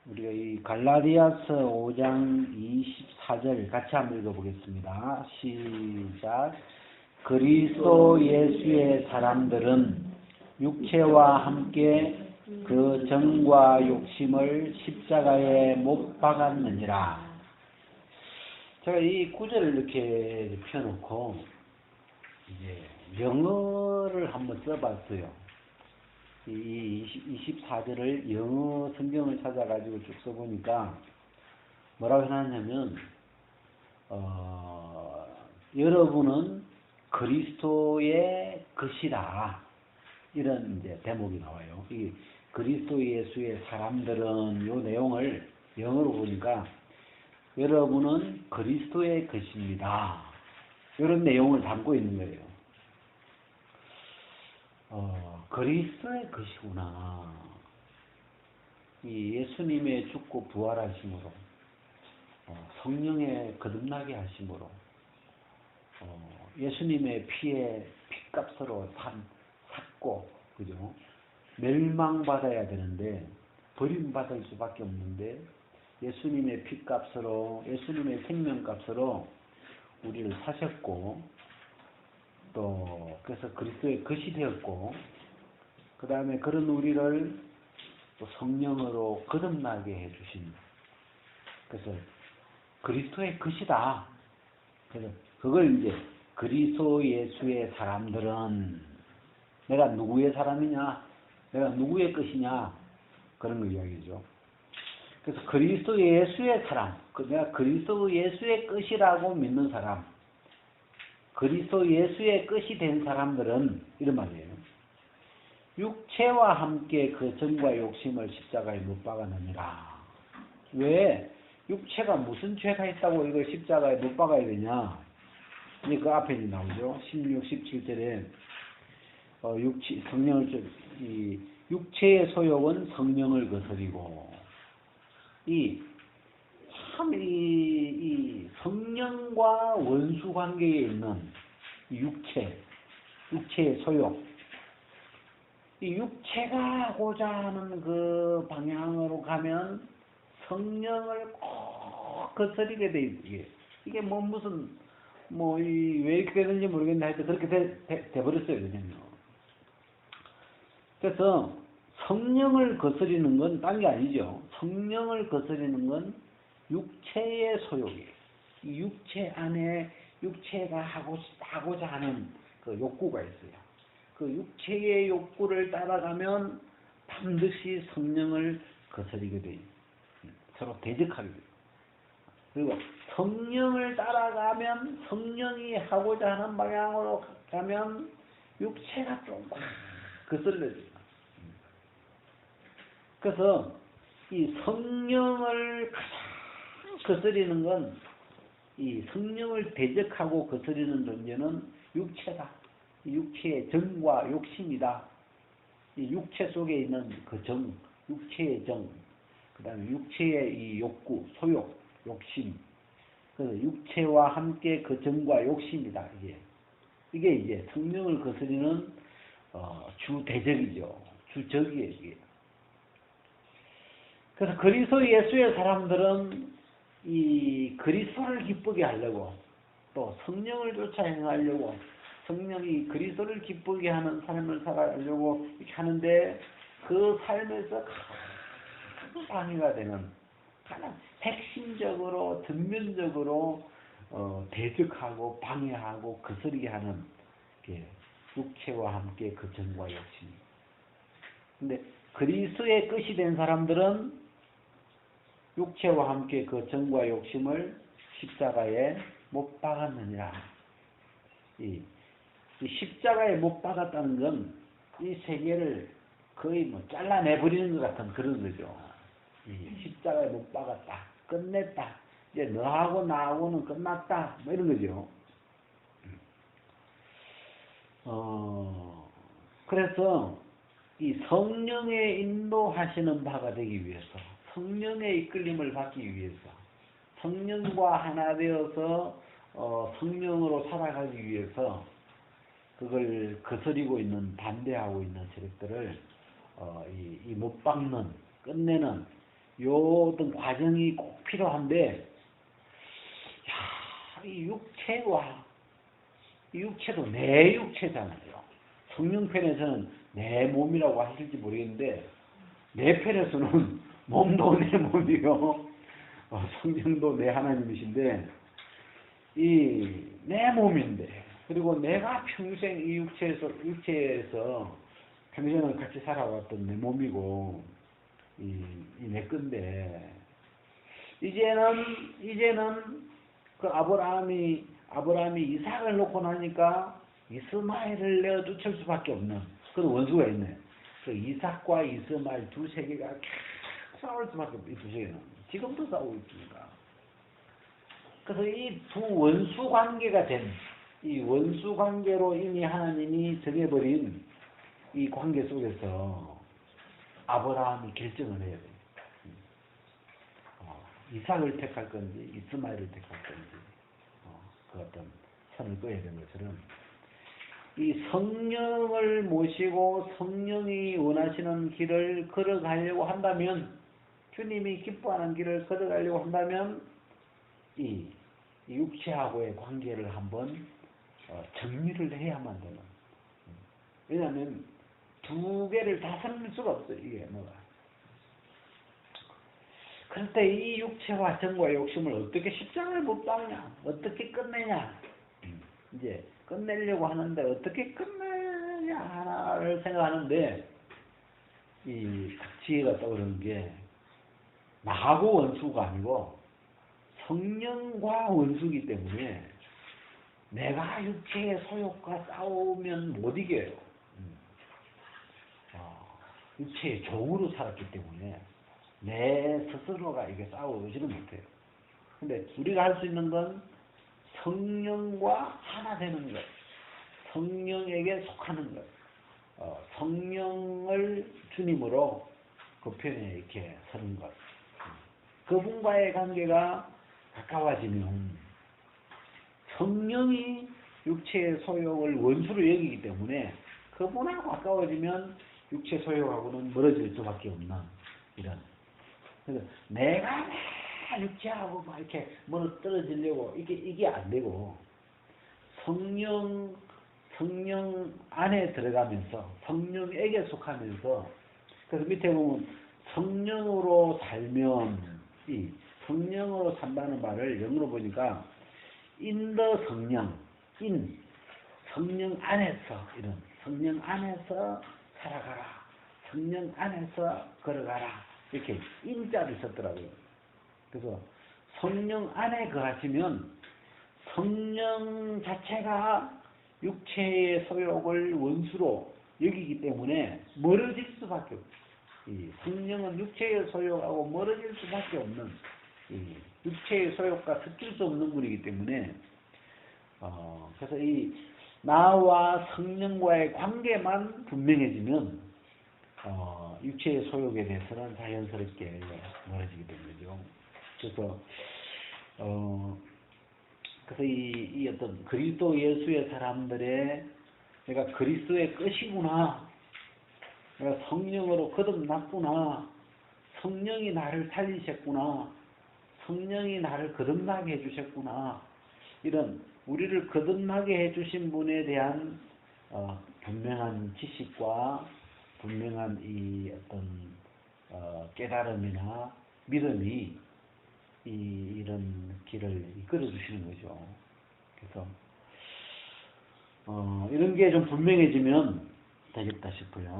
우리가 이 갈라디아서 5장 24절 같이 한번 읽어보겠습니다. 시작. 그리스도 예수의 사람들은 육체와 함께 그 정과 욕심을 십자가에 못 박았느니라. 제가 이 구절을 이렇게 펴놓고 이제 영어를 한번 써봤어요. 이 24절을 영어 성경을 찾아가지고 쭉 써보니까 뭐라고 해놨냐면 여러분은 그리스도의 것이라, 이런 이제 대목이 나와요. 이 그리스도 예수의 사람들은, 요 내용을 영어로 보니까 여러분은 그리스도의 것입니다, 이런 내용을 담고 있는 거예요. 그리스도의 것이구나. 이 예수님의 죽고 부활하심으로, 성령의 거듭나게 하심으로, 예수님의 피에 핏값으로 샀고, 그죠? 멸망받아야 되는데 버림받을 수밖에 없는데 예수님의 핏값으로, 예수님의 생명값으로 우리를 사셨고, 또 그래서 그리스도의 것이 되었고, 그 다음에 그런 우리를 또 성령으로 거듭나게 해주신, 그래서 그리스도의 것이다. 그래서 그걸 이제 그리스도 예수의 사람들은, 내가 누구의 사람이냐, 내가 누구의 것이냐, 그런 거 이야기죠. 그래서 그리스도 예수의 사람, 내가 그리스도 예수의 것이라고 믿는 사람, 그리스도 예수의 것이 된 사람들은 이런 말이에요. 육체와 함께 그 정과 욕심을 십자가에 못 박았느니라. 왜? 육체가 무슨 죄가 있다고 이걸 십자가에 못 박아야 되냐? 이제 그 앞에 나오죠. 16, 17절에 육체의 소욕은 성령을 거스리고, 이 성령과 원수 관계에 있는 육체의 소욕, 이 육체가 하고자 하는 그 방향으로 가면 성령을 꼭 거스리게 돼 있어요. 이게 왜 이렇게 되는지 모르겠는데 하여튼 그렇게 돼버렸어요, 그냥요. 그래서 성령을 거스리는 건 딴 게 아니죠. 성령을 거스리는 건 육체의 소욕이에요. 이 육체 안에 육체가 하고자 하는 그 욕구가 있어요. 그 육체의 욕구를 따라가면 반드시 성령을 거스리게 돼요. 서로 대적하게 돼요. 그리고 성령을 따라가면, 성령이 하고자 하는 방향으로 가면 육체가 좀 거슬려져요. 그래서 이 성령을 거스리는 건, 이 성령을 대적하고 거스리는 존재는 육체다. 육체의 정과 욕심이다. 이 육체 속에 있는 그 정, 육체의 정, 그 다음에 육체의 이 욕구, 소욕, 욕심. 그래서 육체와 함께 그 정과 욕심이다. 이게 이제 성령을 거스리는 주 대적이죠. 주적이에요, 이게. 그래서 그리스도 예수의 사람들은 이 그리스도를 기쁘게 하려고, 또 성령을 쫓아 행하려고, 성령이 그리스도를 기쁘게 하는 삶을 살아가려고 이렇게 하는데, 그 삶에서 가장 방해가 되는, 가장 핵심적으로, 전면적으로 대적하고 방해하고 거스르게 하는 게 육체와 함께 그 정과 욕심. 근데 그리스도의 것이 된 사람들은 육체와 함께 그 정과 욕심을 십자가에 못 박았느니라. 이 십자가에 못 박았다는 건 이 세계를 거의 잘라내버리는 것 같은 그런 거죠. 이 십자가에 못 박았다, 끝냈다, 이제 너하고 나하고는 끝났다, 이런 거죠. 그래서 이 성령의 인도하시는 바가 되기 위해서, 성령의 이끌림을 받기 위해서, 성령과 하나 되어서 성령으로 살아가기 위해서 그걸 거스리고 있는, 반대하고 있는 세력들을 못 박는, 끝내는 요 어떤 과정이 꼭 필요한데, 야, 이 육체도 내 육체잖아요. 성령편에서는 내 몸이라고 하실지 모르겠는데, 내 편에서는 몸도 내 몸이요, 성령도 내 하나님이신데, 이 내 몸인데, 그리고 내가 평생 이 육체에서 평생을 같이 살아왔던 내 몸이고, 내 건데, 이제는 그 아브라함이 이삭을 놓고 나니까 이스마엘을 내어 쫓을 수밖에 없는 그런 원수가 있네. 그 이삭과 이스마엘 두 세계가 계속 싸울 수밖에 없는 이 두 세계는 지금도 싸우고 있습니다. 그래서 이 두 원수 관계가 이 원수 관계로 이미 하나님이 정해버린 이 관계 속에서 아브라함이 결정을 해야 돼요. 이삭을 택할 건지 이스마엘을 택할 건지 그 어떤 선을 그어야 되는 것처럼 이 성령을 모시고 성령이 원하시는 길을 걸어가려고 한다면, 주님이 기뻐하는 길을 걸어가려고 한다면 이 육체하고의 관계를 한번 정리를 해야만 되는. 왜냐하면 두 개를 다 살릴 수가 없어요. 이게 뭐가. 그럴 때 이 육체와 정과 욕심을 어떻게 십자가를 못 박냐, 어떻게 끝내냐, 이제 끝내려고 하는데 어떻게 끝내냐 하나를 생각하는데, 이 지혜가 떠오르는 게 나하고 원수가 아니고 성령과 원수이기 때문에 내가 육체의 소욕과 싸우면 못 이겨요. 육체의 종으로 살았기 때문에 내 스스로가 이게 싸우지는 못해요. 근데 우리가 할 수 있는 건 성령과 하나 되는 것, 성령에게 속하는 것, 성령을 주님으로 그 편에 이렇게 서는 것, 그분과의 관계가 가까워지면 성령이 육체의 소욕을 원수로 여기기 때문에 그분하고 가까워지면 육체 소욕하고는 멀어질 수밖에 없는 이런. 그래서 내가 육체하고 막 이렇게 멀어 떨어지려고 이게 안 되고 성령 안에 들어가면서 성령에게 속하면서, 그래서 밑에 보면 성령으로 살면, 이 성령으로 산다는 말을 영어로 보니까 in the 성령 안에서, 이런 성령 안에서 살아가라, 성령 안에서 걸어가라, 이렇게 인자를 썼더라고요. 그래서 성령 안에 거하시면 성령 자체가 육체의 소욕을 원수로 여기기 때문에 멀어질 수밖에 없어요. 이 성령은 육체의 소욕하고 멀어질 수밖에 없는, 이 육체의 소욕과 섞일 수 없는 분이기 때문에 그래서 이 나와 성령과의 관계만 분명해지면 육체의 소욕에 대해서는 자연스럽게 멀어지게 되는 거죠. 그래서 이 어떤 그리스도 예수의 사람들의 내가 그리스도의 끝이구나, 내가 성령으로 거듭났구나, 성령이 나를 살리셨구나, 성령이 나를 거듭나게 해주셨구나, 이런 우리를 거듭나게 해주신 분에 대한 분명한 지식과 분명한 이 어떤 깨달음이나 믿음이 이런 길을 이끌어 주시는 거죠. 그래서 이런 게 좀 분명해지면 되겠다 싶어요.